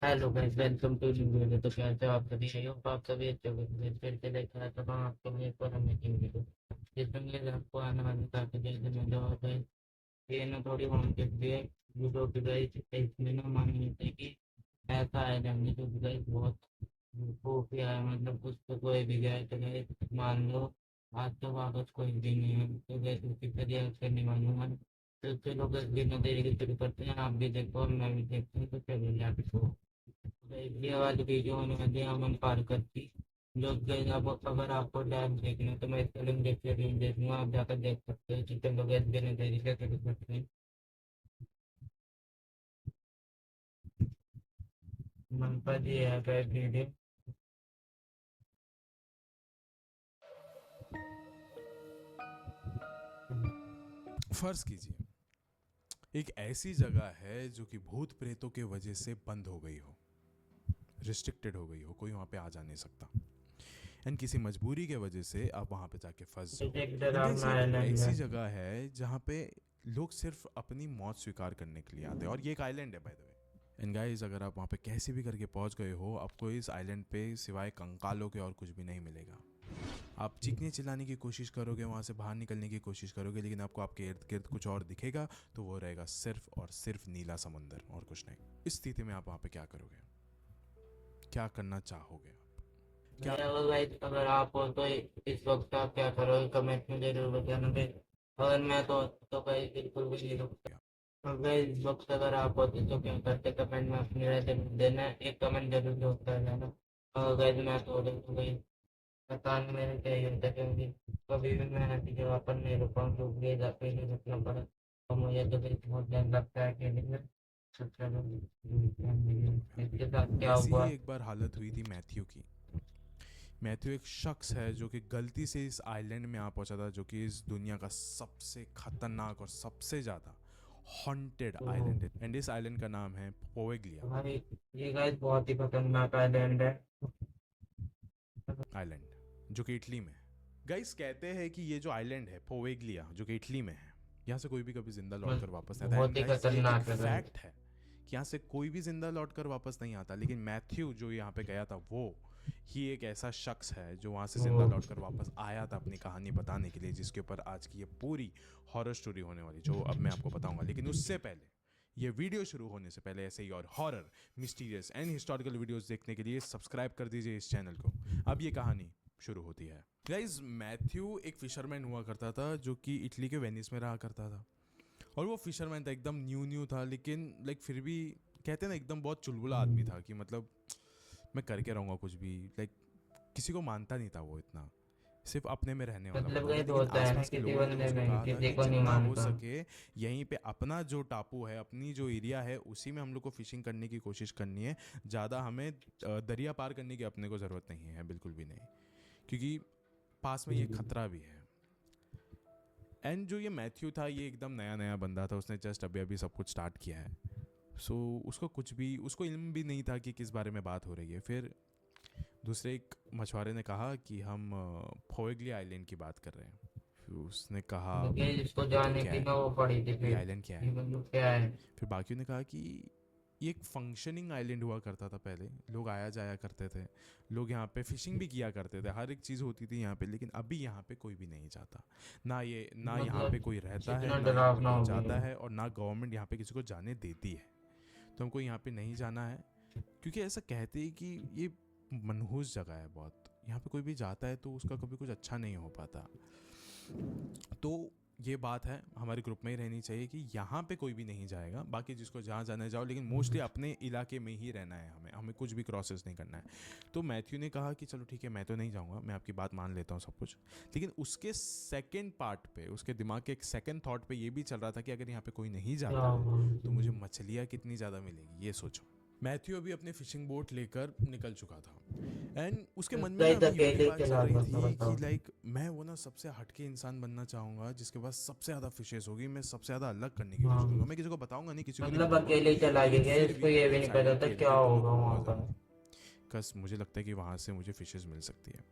Hello guys, welcome to new video. तो कैसे हो आप सभी? आई होप आप सभी अच्छे होंगे। फिर से लेकर आता हूँ आपके लिए एक और अमेजिंग वीडियो, जिसमें मैं आपको आने वाली काफी जल्दी में जो है ये ना थोड़ी वांटेड भी है। वीडियो की गई इसमें ना मान लीजिए कि ऐसा है जंगली जो भी गई बहुत खुफिया है, मतलब कुछ तो कोई भी गया तो गए मान लो आज तो वापस कोई भी नहीं है, तो गए उसकी तैयारी करने वाली हूँ मैं। तो चलो बस बिना देरी के शुरू करते हैं। आप भी देखो और मैं भी देखता हूँ, तो चलिए आपको ये वाली वीडियो होने वाली है अमन पार करती। जो गए अब अगर आपको डांस देखना है तो मैं इसका लिंक डिस्क्रिप्शन दे दूंगा, आप जाकर देख सकते हैं। चिकन लोग बिना देरी से शुरू करते हैं। मन पर ये है गाइस वीडियो। फर्ज कीजिए एक ऐसी जगह है जो कि भूत प्रेतों के वजह से बंद हो गई हो, रिस्ट्रिक्टेड हो गई हो, कोई वहाँ पे आ जा नहीं सकता एंड किसी मजबूरी के वजह से आप वहाँ पे जाके फंस जाओ। एक एंड गाइस डरावना ये एक आइलैंड है। ऐसी जगह है जहाँ पे लोग सिर्फ अपनी मौत स्वीकार करने के लिए आते हैं, और ये एक आइलैंड है by the way. And guys अगर आप वहाँ पे कैसे भी करके पहुँच गए हो, आपको इस आइलैंड पे सिवाय कंकालों के और कुछ भी नहीं मिलेगा। आप चीखने चिल्लाने की कोशिश करोगे, वहाँ से बाहर निकलने की कोशिश करोगे, लेकिन आपको आपके इर्द गिर्द कुछ और दिखेगा, तो वो रहेगा सिर्फ और सिर्फ नीला समंदर और कुछ नहीं। इस स्थिति में आप वहाँ पे क्या करोगे, क्या करना चाहोगे आप? क्या अगर गाइस अगर आप हो तो इस वक्त आप क्या करोगे कमेंट में जरूर बताना गाइस। अगर मैं तो गाइस बिल्कुल भी नहीं रुकता। अगर इस वक्त अगर आप होते तो क्या करते कमेंट में अपनी राय जरूर देना, एक कमेंट जरूर जोड़ कर जाना। अगर गाइस मैं तो गई पता नहीं मेरे क्या ही होता, क्योंकि कभी भी मैं ऐसी जगह पर नहीं रुका हूँ जो ये जाके नहीं रुकना पड़ा। और मुझे तो फिर बहुत डर लगता है अकेले में। तो चलो इसके साथ क्या ऐसी ही हुआ। एक बार हालत हुई थी मैथ्यू की। मैथ्यू एक शख्स है जो कि गलती से इस आइलैंड में आ पहुंचा था, जो कि इस दुनिया का सबसे खतरनाक और सबसे ज़्यादा हॉन्टेड तो आइलैंड है, एंड इस आइलैंड का नाम है पोवेग्लिया हमारी ये गाइस बहुत ही खतरनाक आइलैंड है। आइलैंड, जो कि इटली में है। गाइस कहते हैं कि ये जो आइलैंड है पोवेग्लिया, जो कि इटली में है, यहाँ से कोई भी कभी जिंदा लौट कर वापस नहीं आता। बहुत एंड ही गाइस ये एक खतरनाक है गाइस। फैक्ट है कि यहाँ से कोई भी जिंदा लौट कर वापस नहीं आता, लेकिन मैथ्यू जो यहाँ पे गया था वो ही एक ऐसा शख्स है जो वहाँ से जिंदा वो लौट कर वापस आया था अपनी कहानी बताने के लिए, जिसके ऊपर आज की ये पूरी हॉरर स्टोरी होने वाली, जो अब मैं आपको बताऊंगा। लेकिन उससे पहले, ये वीडियो शुरू होने से पहले, ऐसे ही और horror, mysterious and historical videos देखने के लिए सब्सक्राइब कर दीजिए इस चैनल को। अब ये कहानी शुरू होती है। गाइज मैथ्यू एक फिशरमैन हुआ करता था जो कि इटली के वेनिस में रहा करता था। और वो फिशरमैन था, एकदम न्यू न्यू था, लेकिन लाइक फिर भी कहते हैं ना, एकदम बहुत चुलबुला आदमी था कि मतलब मैं करके रहूँगा कुछ भी, लाइक किसी को मानता नहीं था वो इतना, सिर्फ अपने में रहने वाला मतलब बंदा था। गाइस लेकिन होता है ना आसपास के किसी लोगों ने बंदे उसको में कहा था किसी कि को नहीं जितना हो मानता। सके यहीं पे अपना जो टापू है, अपनी जो एरिया है, उसी में हम लोग को फिशिंग करने की कोशिश करनी है। ज़्यादा हमें दरिया पार करने की अपने को ज़रूरत नहीं है, बिल्कुल भी नहीं, क्योंकि पास में ये खतरा भी है। एंड जो ये मैथ्यू था, ये एकदम नया नया बंदा था, उसने जस्ट अभी अभी सब कुछ स्टार्ट किया है। सो उसको कुछ भी, उसको इल्म भी नहीं था कि किस बारे में बात हो रही है। फिर दूसरे एक मछुआरे ने कहा कि हम फोएगली आइलैंड की बात कर रहे हैं। फिर उसने कहा लेकिन इसको ये जाने क्या की है, ना वो पड़ी थी ये फिर। आइलैंड क्या ये है? मतलब क्या है। फिर बाकियों ने कहा कि ये एक फंक्शनिंग आइलैंड हुआ करता था पहले, लोग आया जाया करते थे, लोग यहाँ पे फिशिंग भी किया करते थे, हर एक चीज़ होती थी यहाँ पे, लेकिन अभी यहाँ पे कोई भी नहीं जाता। ना यहाँ पे मतलब कोई रहता है, कितना ना यहाँ पे डरावना कोई हो जाता गया। है, और ना गवर्नमेंट यहाँ पे किसी को जाने देती है। तो हमको यहाँ पे नहीं जाना है, क्योंकि ऐसा कहते हैं कि ये मनहूस जगह है बहुत, यहाँ पे कोई भी जाता है तो उसका कभी कुछ अच्छा नहीं हो पाता। तो ये बात है हमारे ग्रुप में ही रहनी चाहिए कि यहाँ पे कोई भी नहीं जाएगा, बाकी जिसको जहाँ जाना है जाओ, लेकिन मोस्टली अपने इलाके में ही रहना है, हमें हमें कुछ भी क्रॉसेस नहीं करना है। तो मैथ्यू ने कहा कि चलो ठीक है, मैं तो नहीं जाऊँगा, मैं आपकी बात मान लेता हूँ सब कुछ। लेकिन उसके सेकेंड पार्ट पे, उसके दिमाग के एक सेकेंड थाट पे ये भी चल रहा था कि अगर यहाँ पे कोई नहीं क्या जाता है तो मुझे हुआ? मछलियाँ कितनी ज़्यादा मिलेगी, ये सोचो। मैथ्यू अभी अपने फिशिंग बोट लेकर निकल चुका था, एंड उसके मन में ना गाइस अभी ये भी अकेले बात चल चला रही गया था थी कि बताओ। लाइक मैं वो ना सबसे हटके इंसान बनना चाहूँगा, जिसके पास सबसे ज़्यादा फिशेस होगी, मैं सबसे ज़्यादा अलग करने की कोशिश करूँगा, हाँ मैं किसी को बताऊँगा नहीं, किसी को नहीं मतलब बताऊँगा, अकेले ही चला लेकिन गया, फिर इसको भी ये मैं भी नहीं इस पता आइलैंड था के इर्द क्या गिर्द में होगा घूमूंगा वहां पर। ज़रूर, कस मुझे लगता है कि वहाँ से मुझे फिशेस मिल सकती है।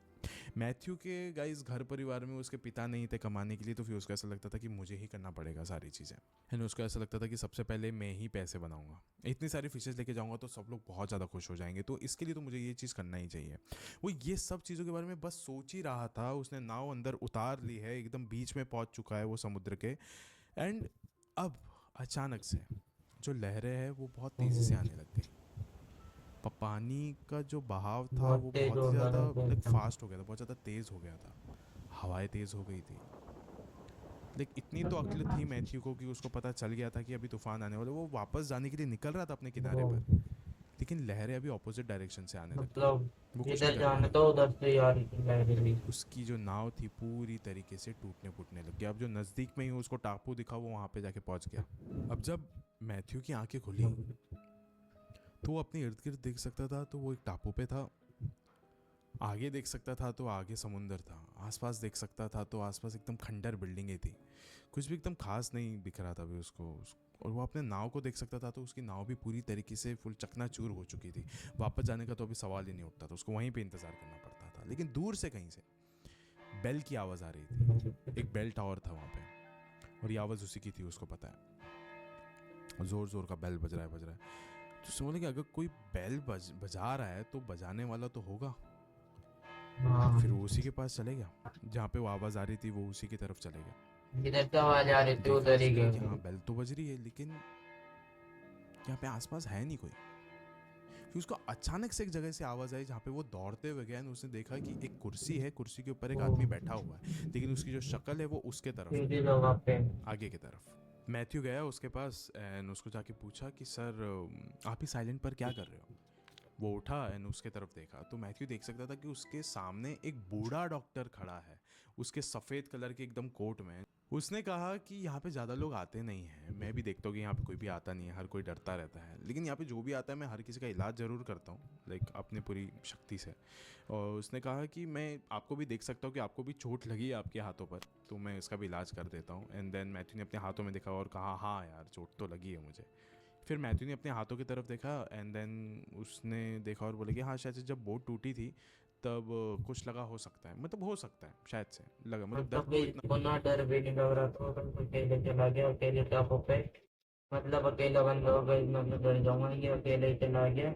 मैथ्यू के गाइस घर परिवार में उसके पिता नहीं थे कमाने के लिए, तो फिर उसको ऐसा लगता था कि मुझे ही करना पड़ेगा सारी चीज़ें। एंड उसको ऐसा लगता था कि सबसे पहले मैं ही पैसे बनाऊंगा, इतनी सारी फिशेज़ लेके जाऊंगा तो सब लोग बहुत ज़्यादा खुश हो जाएंगे, तो इसके लिए तो मुझे ये चीज़ करना ही चाहिए। वो ये सब चीज़ों के बारे में बस सोच ही रहा था। उसने नाव अंदर उतार ली है, एकदम बीच में पहुंच चुका है वो समुद्र के। एंड अब अचानक से जो लहरें हैं वो बहुत तेज़ी से आने लग गई। पानी का जो बहाव था बहुत वो तेज बहुत ही हो रहा ज़्यादा था लाइक एकदम। फास्ट हो गया था, बहुत ज़्यादा तेज़ हो गया था। हवाएं तेज़ हो गई थी। लाइक इतनी तो अक्ल थी मैथ्यू को कि उसको पता चल गया था कि अभी तूफान आने वाला है। वो वापस जाने के लिए निकल रहा था अपने किनारे वो पर, लेकिन लहरें अभी ऑपोजिट डायरेक्शन से आने लग गई। मतलब वो कुछ नहीं जिधर कर जाने पाया। तो उधर से ही आ रही थी लहरें भी। उसकी जो नाव थी पूरी तरीके से टूटने फूटने लग गया। अब जो नज़दीक में ही उसको टापू दिखा वो वहाँ पे जाके पहुँच गया। अब जब मैथ्यू की आंखें खुली तो वो अपने इर्द गिर्द देख सकता था, तो वो एक टापू पे था। आगे देख सकता था तो आगे समुंदर था। आसपास देख सकता था तो आसपास एकदम खंडर बिल्डिंगें थी। कुछ भी एकदम खास नहीं दिख रहा था अभी उसको। और वो अपने नाव को देख सकता था तो उसकी नाव भी पूरी तरीके से फुल चकनाचूर हो चुकी थी। वापस जाने का तो अभी सवाल ही नहीं उठता था, उसको वहीं पे इंतज़ार करना पड़ता था। लेकिन दूर से कहीं से बेल की आवाज़ आ रही थी। एक बेल टावर था वहाँ पे और ये आवाज़ उसी की थी, उसको पता है। ज़ोर ज़ोर का बेल बज रहा है, बज रहा है। तो उसने बोला कि अगर कोई बेल बजा रहा है तो बजाने वाला तो होगा। हाँ, फिर वो उसी के पास चले गया, जहाँ पे वो आवाज़ आ रही थी वो उसी की तरफ चले गया। जिधर से आवाज आ रही थी देखा उधर ही उसने कि गए। हाँ बेल तो बज रही है, लेकिन यहाँ पे आसपास है नहीं कोई। फिर उसको अचानक से एक जगह से आवाज़ आई जहाँ पे वो दौड़ते हुए गया। उसने देखा कि एक कुर्सी है, कुर्सी के ऊपर एक आदमी बैठा हुआ है, लेकिन उसकी जो शक्ल है वो उसके तरफ है, सीधी जगह पे। आगे की तरफ। मैथ्यू गया उसके पास एंड उसको जाके पूछा कि सर आप ही साइलेंट पर क्या कर रहे हो। वो उठा एंड उसके तरफ देखा तो मैथ्यू देख सकता था कि उसके सामने एक बूढ़ा डॉक्टर खड़ा है, उसके सफ़ेद कलर के एकदम कोट में। उसने कहा कि यहाँ पे ज़्यादा लोग आते नहीं हैं, मैं भी देखता हूँ कि यहाँ पे कोई भी आता नहीं है, हर कोई डरता रहता है, लेकिन यहाँ पे जो भी आता है मैं हर किसी का इलाज ज़रूर करता हूँ, लाइक अपने पूरी शक्ति से। और उसने कहा कि मैं आपको भी देख सकता हूँ कि आपको भी चोट लगी है आपके हाथों पर, तो मैं इसका भी इलाज कर देता हूँ। एंड देन मैथ्यू ने अपने हाथों में देखा और कहा हाँ यार चोट तो लगी है मुझे। फिर मैथ्यू ने अपने हाथों की तरफ देखा एंड देन उसने देखा और बोले कि हाँ शायद से जब बोट टूटी थी तब कुछ लगा हो सकता है, मतलब हो सकता है शायद से लगा, मतलब मतलब दर्द भी तो इतना। को ना डर भी नहीं लग रहा था, मतलब अकेले चला गया अकेले टापू पे। मतलब अकेला बंदा हो गई, मतलब डर जाऊंगा, ये अकेले ही चला गया।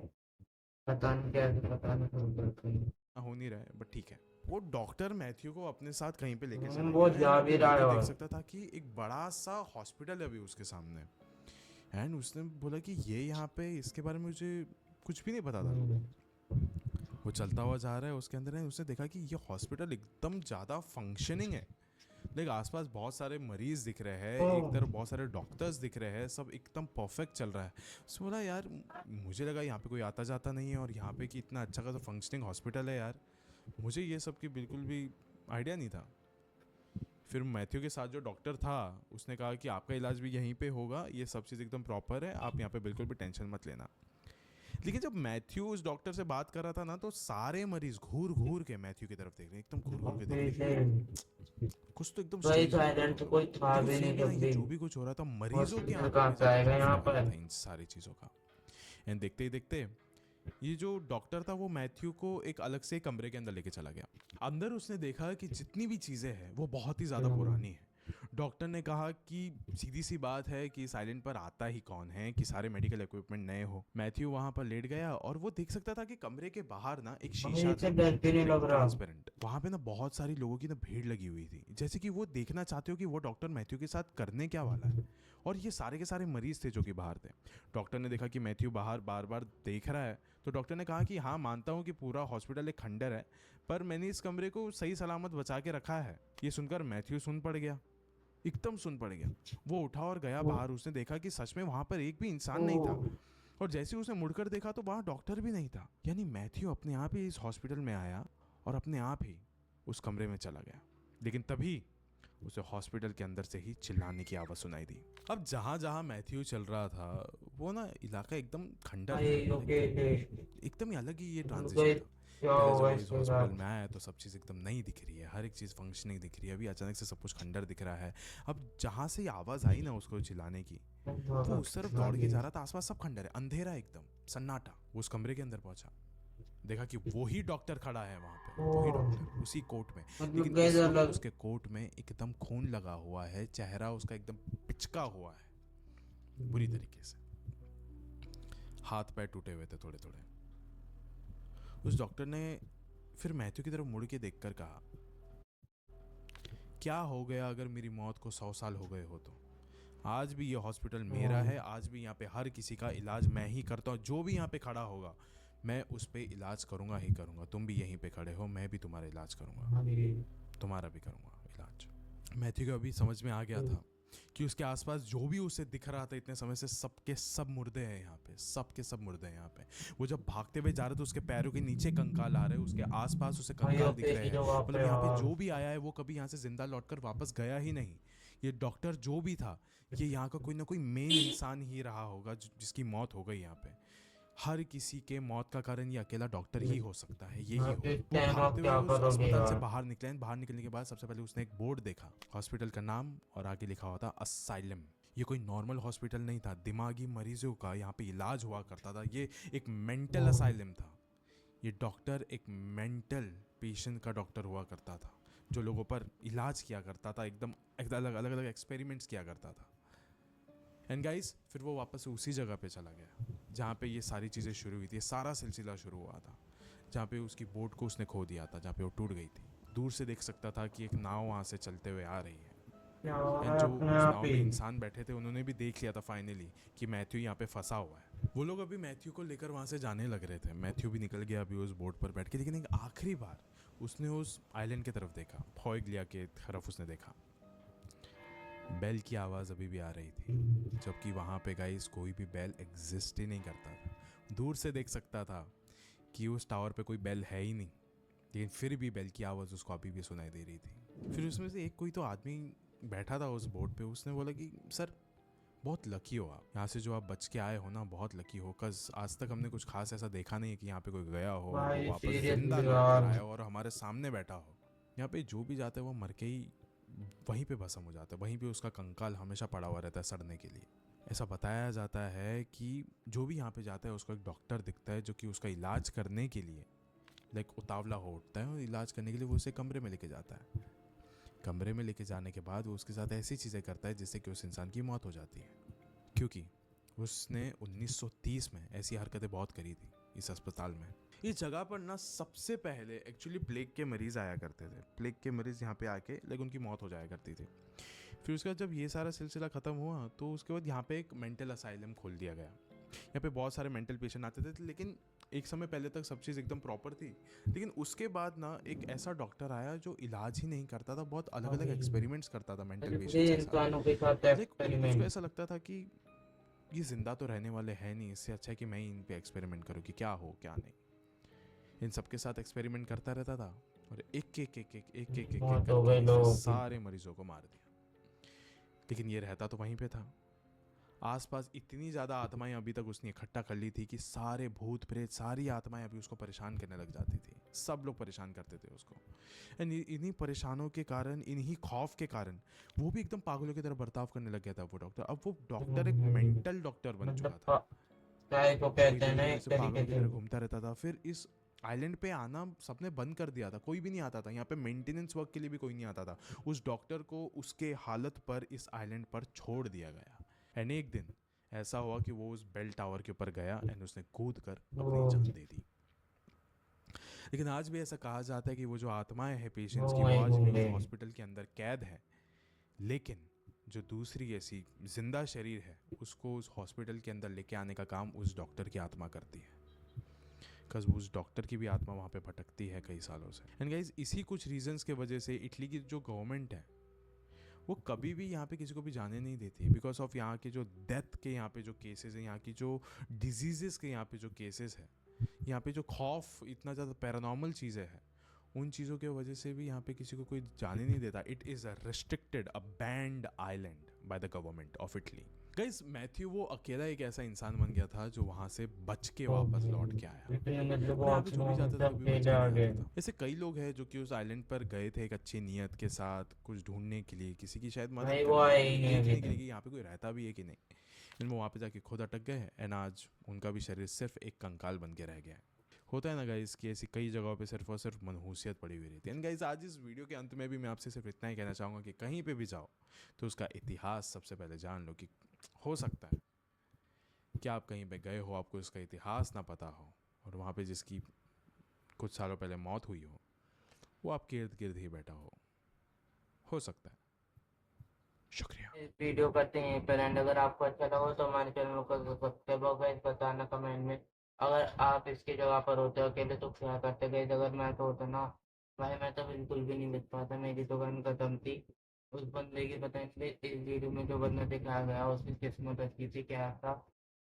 पता नहीं कैसे, पता नहीं कहीं। हो नहीं रहा है बट ठीक है। वो डॉक्टर मैथ्यू को अपने साथ कहीं पे लेके चले वो गया एंड जा वहाँ पे भी रहा मैथ्यू देख है। सकता था कि एक बड़ा सा हॉस्पिटल है अभी उसके सामने। एंड उसने बोला कि ये यहाँ पे इसके बारे में मुझे कुछ भी नहीं पता था। हम्म, वो चलता हुआ जा रहा है उसके अंदर है, उसने देखा कि ये हॉस्पिटल एकदम ज़्यादा फंक्शनिंग है। लाइक आसपास बहुत सारे मरीज दिख रहे हैं, ओ, एक तरफ बहुत सारे डॉक्टर्स दिख रहे हैं, सब एकदम परफेक्ट चल रहा है। उसने बोला यार मुझे लगा यहाँ पे कोई आता जाता नहीं है और यहाँ पे कि इतना अच्छा खासा फंक्शनिंग हॉस्पिटल है यार, मुझे ये सब की बिल्कुल भी आइडिया नहीं था। फिर मैथ्यू के साथ जो डॉक्टर था उसने कहा कि आपका इलाज भी यहीं पे होगा, ये सब चीज़ एकदम प्रॉपर है, आप यहाँ पे बिल्कुल भी टेंशन मत लेना। लेकिन जब मैथ्यू उस डॉक्टर से बात कर रहा था ना तो सारे मरीज घूर घूर के मैथ्यू की तरफ देख रहे हैं, एकदम घूर घूर के देख रहे हैं कि कुछ तो एकदम वही स्ट्रेंज हो रहा है। साइलेंट कोई था लेकिन भी फिर नहीं भी ना जब ये भी। जो भी कुछ हो रहा था मरीजों की हॉस्पिटल आंखों कहाँ में से ज़्यादा आएगा खौफ यहाँ लग रहा पर। था इन सारी चीज़ों का। एंड देखते ही देखते ये जो डॉक्टर था वो मैथ्यू को एक अलग से कमरे के अंदर लेके चला गया। अंदर उसने देखा कि जितनी भी चीज़ें हैं वो बहुत ही ज़्यादा पुरानी है। डॉक्टर ने कहा कि सीधी सी बात है कि साइलेंट पर आता ही कौन है कि सारे मेडिकल इक्विपमेंट नए हो। मैथ्यू वहां पर लेट गया और वो देख सकता था कि कमरे के बाहर ना एक शीशा वही से था, डर भी नहीं लाइक लग रहा। ट्रांसपेरेंट। वहां पे ना बहुत सारी लोगों की ना भीड़ लगी हुई थी, जैसे कि वो देखना चाहते हो कि वो डॉक्टर मैथ्यू के साथ करने क्या वाला है। और ये सारे के सारे मरीज थे जो कि बाहर थे। डॉक्टर ने देखा कि मैथ्यू बाहर बार बार देख रहा है, तो डॉक्टर ने कहा कि हाँ मानता हूँ कि पूरा हॉस्पिटल एक खंडर है, पर मैंने इस कमरे को सही सलामत बचा के रखा है। ये सुनकर मैथ्यू सुन पड़ गया, एकदम सुन पड़ गया। वो उठा और गया ओ, बाहर। उसने देखा कि सच में वहां पर एक भी इंसान ओ, नहीं था। और जैसे ही उसने मुड़कर देखा तो वहां डॉक्टर भी नहीं था। यानी मैथ्यू अपने आप ही इस हॉस्पिटल में आया और अपने आप ही उस कमरे में चला गया। लेकिन तभी उसे हॉस्पिटल के अंदर से ही चिल्लाने की आवाज़ सुनाई दी। अब जहाँ जहाँ मैथ्यू चल रहा था वो ना इलाका एकदम खंडर था, भाई लाइक अकेले। एकदम ही अलग ही ये उनको ट्रांजिशन था। क्या पहले जब होगा वो इस इसके हॉस्पिटल बाद। में आया तो सब चीज़ एकदम नई दिख रही है, हर एक चीज़ फंक्शनिंग दिख रही है। अभी अचानक से सब कुछ खंडर दिख रहा है। अब जहाँ से आवाज़ आई ना उसको चिल्लाने की, वो उस तरफ दौड़ के जा रहा था। आसपास सब खंडर है, अंधेरा एकदम सन्नाटा। वो उस कमरे के अंदर पहुंचा। देखा कि वही डॉक्टर खड़ा है वहाँ पे, वही डॉक्टर उसी कोट में। मतलब लेकिन गैस इस वक्त अलग। उसके कोट में एकदम खून लगा हुआ है, चेहरा उसका एकदम पिचका हुआ है बुरी तरीके से, हाथ पैर टूटे हुए थे थोड़े थोड़े। उस डॉक्टर ने फिर मैथ्यू की तरफ मुड़ के देखकर कहा, क्या हो गया अगर मेरी मौत को 100 साल हो गए हो तो? आज भी ये हॉस्पिटल मेरा है, आज भी यहाँ पे हर किसी का इलाज मैं ही करता हूँ। जो भी यहाँ पे खड़ा होगा मैं उस पे इलाज करूँगा ही करूँगा। तुम भी यहीं पे खड़े हो, मैं भी तुम्हारा इलाज करूँगा, तुम्हारा भी करूँगा इलाज। मैथ्यू को अभी समझ में आ गया था कि उसके आसपास जो भी उसे दिख रहा था इतने समय से, सबके सब मुर्दे हैं यहाँ पे, सबके सब मुर्दे हैं यहाँ पे। वो जब भागते हुए जा रहे थे उसके पैरों के नीचे कंकाल आ रहे हैं, उसके आसपास उसे कंकाल दिख रहे हैं। मतलब यहाँ पे जो भी आया है वो कभी यहाँ से जिंदा लौटकर वापस गया ही नहीं। ये डॉक्टर जो भी था, ये यहाँ का कोई ना कोई मेन इंसान ही रहा होगा जिसकी मौत हो गई यहाँ पे। हर किसी के मौत का कारण ये अकेला डॉक्टर ही हो सकता है, यही हो। वो भागते हुए उस अस्पताल से बाहर निकले। बाहर निकलने के बाद सबसे पहले उसने एक बोर्ड देखा, हॉस्पिटल का नाम और आगे लिखा हुआ था असाइलम। ये कोई नॉर्मल हॉस्पिटल नहीं था, दिमागी मरीजों का यहाँ पे इलाज हुआ करता था। ये एक मेंटल असाइलम था। ये डॉक्टर एक मेंटल पेशेंट का डॉक्टर हुआ करता था, जो लोगों पर इलाज किया करता था, एकदम अलग अलग एक्सपेरिमेंट्स किया करता था। एंड गाइस, फिर वो वापस से उसी जगह पे चला गया जहाँ पे ये सारी चीज़ें शुरू हुई थी, ये सारा सिलसिला शुरू हुआ था, जहाँ पे उसकी बोट को उसने खो दिया था, जहाँ पे वो टूट गई थी। दूर से देख सकता था कि एक नाव वहाँ से चलते हुए आ रही है। एंड जो उस नाव में इंसान बैठे थे उन्होंने भी देख लिया था फाइनली कि मैथ्यू यहाँ पे फंसा हुआ है। वो लोग अभी मैथ्यू को लेकर वहाँ से जाने लग रहे थे। मैथ्यू भी निकल गया अभी उस बोट पर बैठ के, लेकिन एक आखिरी बार उसने उस आइलैंड की तरफ देखा, फॉयग्लिया के तरफ उसने देखा। बेल की आवाज़ अभी भी आ रही थी, जबकि वहाँ पे गाइस कोई भी बेल एग्जिस्ट ही नहीं करता था। दूर से देख सकता था कि उस टावर पे कोई बेल है ही नहीं, लेकिन फिर भी बेल की आवाज़ उसको अभी भी सुनाई दे रही थी। फिर उसमें से एक कोई तो आदमी बैठा था उस बोट पे, उसने बोला कि सर बहुत लकी हो आप, यहाँ से जो आप बच के आए हो ना, बहुत लकी हो। कज आज तक हमने कुछ खास ऐसा देखा नहीं है कि यहाँ पे कोई गया हो, वो वापस जिंदा लौट कर आया हो और हमारे सामने बैठा हो। यहाँ पे जो भी जाता है वो मर के ही वहीं पे भस्म हो जाता है, वहीं पे उसका कंकाल हमेशा पड़ा हुआ रहता है सड़ने के लिए। ऐसा बताया जाता है कि जो भी यहाँ पे जाता है उसको एक डॉक्टर दिखता है जो कि उसका इलाज करने के लिए उतावला हो उठता है, और इलाज करने के लिए वो उसे कमरे में लेके जाता है। कमरे में लेके जाने के बाद वो उसके साथ ऐसी चीज़ें करता है जिससे कि उस इंसान की मौत हो जाती है, क्योंकि उसने 1930 में ऐसी हरकतें बहुत करी थी इस अस्पताल में। इस जगह पर ना सबसे पहले एक्चुअली प्लेग के मरीज़ आया करते थे। प्लेग के मरीज़ यहाँ पे आके उनकी मौत हो जाया करती थी। फिर उसके बाद जब ये सारा सिलसिला ख़त्म हुआ तो उसके बाद यहाँ पे एक मेंटल असाइलम खोल दिया गया। यहाँ पे बहुत सारे मेंटल पेशेंट आते थे, लेकिन एक समय पहले तक सब चीज़ एकदम प्रॉपर थी। लेकिन उसके बाद ना एक ऐसा डॉक्टर आया जो इलाज ही नहीं करता था, बहुत अलग अलग एक्सपेरिमेंट्स करता था मेंटल पेशेंट्स के साथ। उसको ऐसा लगता था कि ये जिंदा तो रहने वाले हैं नहीं, इससे अच्छा है कि मैं ही इन पे एक्सपेरिमेंट करूँ कि क्या हो क्या नहीं। इन सबके साथ एक्सपेरिमेंट करता रहता था और एक एक एक एक एक एक करके सारे मरीजों को मार दिया। लेकिन ये रहता तो वहीं पे था। आसपास इतनी ज़्यादा आत्माएं अभी तक उसने इकट्ठा कर ली थी कि सारे भूत प्रेत, सारी आत्माएं अभी उसको परेशान करने लग जाती थी। सब लोग परेशान करते थे उसको। इन्हीं परेशानों के कारण, इन्हीं खौफ के कारण वो भी एकदम पागलों की तरह बर्ताव करने लग गया था वो डॉक्टर। अब वो डॉक्टर एक मेंटल डॉक्टर बन चुका था, पागलों की तरह घूमता रहता था। फिर इस आइलैंड पे आना सबने बंद कर दिया था, कोई भी नहीं आता था यहाँ पे, मेंटेनेंस वर्क के लिए भी कोई नहीं आता था। उस डॉक्टर को उसके हालत पर इस आइलैंड पर छोड़ दिया गया। एंड एक दिन ऐसा हुआ कि वो उस बेल टावर के ऊपर गया एंड उसने कूद कर अपनी जान दे दी। लेकिन आज भी ऐसा कहा जाता है कि वो जो आत्माएं हैं पेशेंट्स की, वो आज भी उस हॉस्पिटल के अंदर कैद है। लेकिन जो दूसरी ऐसी जिंदा शरीर है उसको उस हॉस्पिटल के अंदर लेके आने का काम उस डॉक्टर की आत्मा करती है, बिकॉज उस डॉक्टर की भी आत्मा वहाँ पे भटकती है कई सालों से। एंड गाइज, इसी कुछ रीजंस के वजह से इटली की जो गवर्नमेंट है वो कभी भी यहाँ पे किसी को भी जाने नहीं देती, बिकॉज ऑफ यहाँ के जो डेथ के यहाँ पे जो केसेस हैं, यहाँ की जो डिजीजेस के यहाँ पे जो केसेस है, यहाँ पे जो खौफ, इतना ज़्यादा पैरानॉर्मल चीज़ें हैं, उन चीज़ों के वजह से भी यहाँ पे किसी को कोई जाने नहीं देता। It is a restricted, a band island by the government of Italy. Guys, Matthew वो अकेला एक ऐसा इंसान बन गया था जो वहाँ से बच के वापस लौट के आया। यहाँ पे जो भी जाता था कभी बच के नहीं आता था। ऐसे कई लोग हैं जो कि उस आइलैंड पर गए थे एक अच्छी नीयत के साथ, कुछ ढूंढने के लिए, किसी की शायद मदद करने, देखने के लिए कि यहाँ पे कोई रहता भी है कि नहीं। वो वहाँ पे जाके खुद अटक गए एंड आज उनका भी शरीर सिर्फ एक कंकाल बन के रह गया है। होता है ना गाइस कि ऐसी कई जगहों पे सिर्फ और सिर्फ मनहूसियत पड़ी हुई रहती है। एंड गाइस आज इस वीडियो के अंत में भी मैं आपसे सिर्फ इतना ही कहना चाहूँगा कि कहीं पे भी जाओ तो उसका इतिहास सबसे पहले जान लो, कि हो सकता है कि आप कहीं पे गए हो, आपको उसका इतिहास ना पता हो, और वहाँ पे जिसकी कुछ सालों पहले मौत हुई हो वो आपके इर्द गिर्द ही बैठा हो सकता है। शुक्रिया। इस वीडियो करते हैं पर एंड। अगर आपको अच्छा लगा हो तो हमारे चैनल को सब्सक्राइब और गाइस बताना कमेंट में, अगर आप इसकी जगह पर होते अकेले तो क्या करते गाइस। अगर मैं तो होता ना भाई, मैं तो बिल्कुल भी नहीं बच पाता, मेरी तो गन खत्म थी। उस बंदे की पता नहीं इस वीडियो में जो बंदा दिखाया गया उसकी किस्मत अच्छी थी क्या था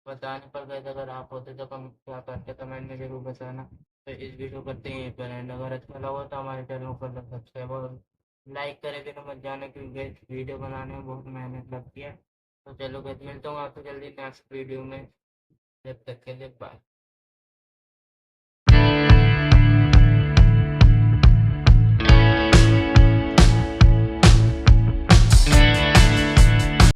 पता नहीं। पर गाइस अगर आप होते तो कम क्या करते कमेंट में जरूर बताना। तो इस वीडियो करते हैं पर एंड। अगर अच्छा लगा तो हमारे चैनल को सब्सक्राइब और लाइक करे बिना मत जाना, क्योंकि वीडियो बनाने में बहुत मेहनत लगती है। तो चलो गाइस, मिलता हूँ आपसे जल्दी नेक्स्ट वीडियो में। जब तक के लिए बाय।